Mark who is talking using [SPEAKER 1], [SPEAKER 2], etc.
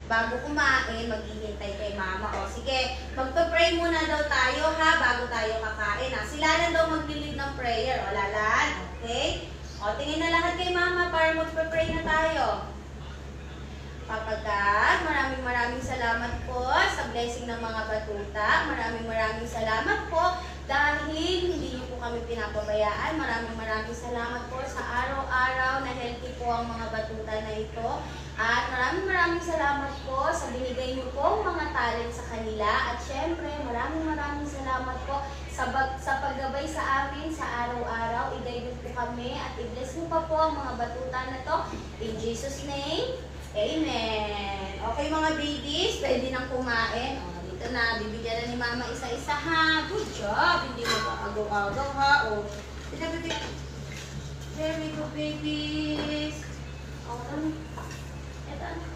[SPEAKER 1] Bago kumain, maghihintay kay mama. O sige, magpa-pray muna daw tayo ha, bago tayo kakain ha. Sila na daw mag-lead ng prayer. O Lalan, okay? O tingin na lahat kay mama para magpa-pray na tayo. Papa God, maraming salamat po sa blessing ng mga batuta. Maraming salamat po dahil hindi niyo po kami pinapabayaan. Maraming salamat po sa araw-araw na healthy po ang mga batuta na ito. At maraming salamat po sa binigay niyo pong mga talent sa kanila. At syempre, maraming salamat po sa paggabay sa amin sa araw-araw. I-guide po kami at i-bless mo pa po ang mga batuta na to. In Jesus' name, Amen. Okay mga babies, pwede nang kumain. O, dito na, bibigyan na ni mama isa-isa ha. Good job. Hindi mo ba agaw-agaw ha. O, dito. There we go babies. O, ito.